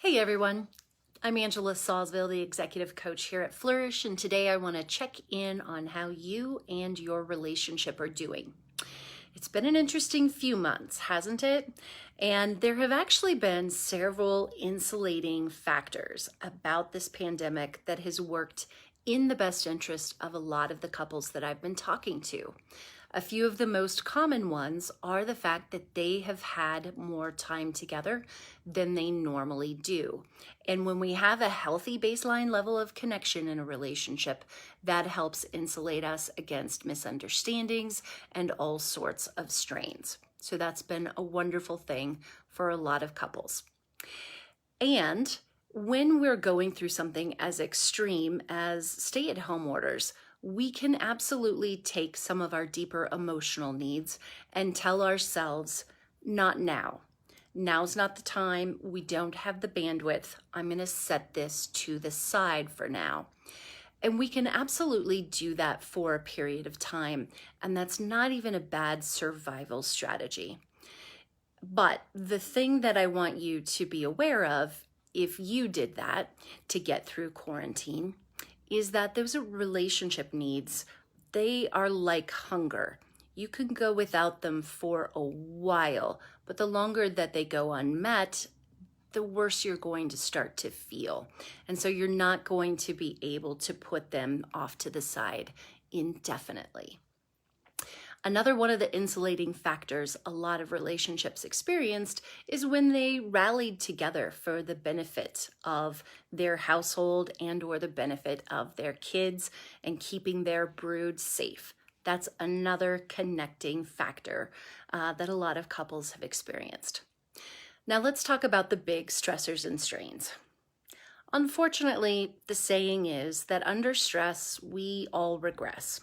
Hey everyone, I'm Angela Sawsville, the executive coach here at Flourish, and today I want to check in on how you and your relationship are doing. It's been an interesting few months, hasn't it? And there have actually been several insulating factors about this pandemic that has worked in the best interest of a lot of the couples that I've been talking to. A few of the most common ones are the fact that they have had more time together than they normally do. And when we have a healthy baseline level of connection in a relationship, that helps insulate us against misunderstandings and all sorts of strains. So that's been a wonderful thing for a lot of couples. And when we're going through something as extreme as stay-at-home orders, we can absolutely take some of our deeper emotional needs and tell ourselves, not now. Now's not the time. We don't have the bandwidth. I'm going to set this to the side for now. And we can absolutely do that for a period of time. And that's not even a bad survival strategy. But the thing that I want you to be aware of, if you did that to get through quarantine, is that those relationship needs, they are like hunger. You can go without them for a while, but the longer that they go unmet, the worse you're going to start to feel. And so you're not going to be able to put them off to the side indefinitely. Another one of the insulating factors a lot of relationships experienced is when they rallied together for the benefit of their household and or the benefit of their kids and keeping their brood safe. That's another connecting factor that a lot of couples have experienced. Now let's talk about the big stressors and strains. Unfortunately, the saying is that under stress, we all regress.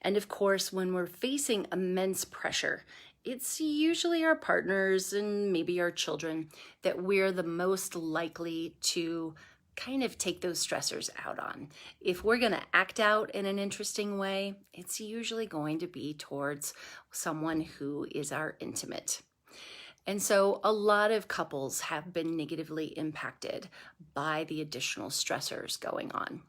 And of course, when we're facing immense pressure, it's usually our partners and maybe our children that we're the most likely to kind of take those stressors out on. If we're going to act out in an interesting way, it's usually going to be towards someone who is our intimate. And so a lot of couples have been negatively impacted by the additional stressors going on.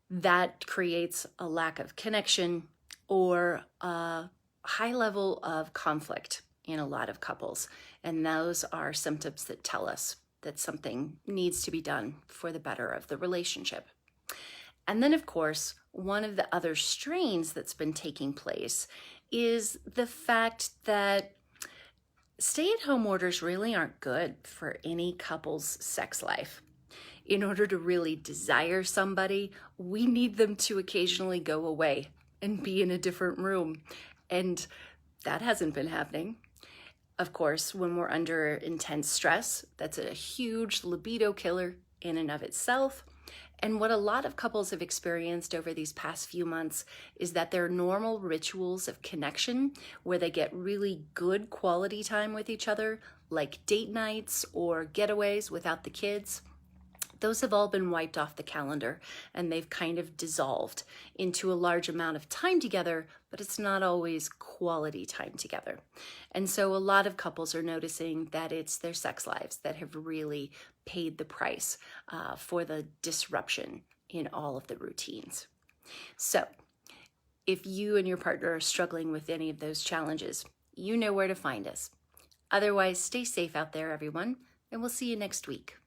That creates a lack of connection or a high level of conflict in a lot of couples. And those are symptoms that tell us that something needs to be done for the better of the relationship. And then, of course, one of the other strains that's been taking place is the fact that stay-at-home orders really aren't good for any couple's sex life. In order to really desire somebody, we need them to occasionally go away and be in a different room. And that hasn't been happening. Of course, when we're under intense stress, that's a huge libido killer in and of itself. And what a lot of couples have experienced over these past few months is that their normal rituals of connection, where they get really good quality time with each other, like date nights or getaways without the kids, those have all been wiped off the calendar and they've kind of dissolved into a large amount of time together, but it's not always quality time together. And so a lot of couples are noticing that it's their sex lives that have really paid the price for the disruption in all of the routines. So if you and your partner are struggling with any of those challenges, you know where to find us. Otherwise, stay safe out there, everyone, and we'll see you next week.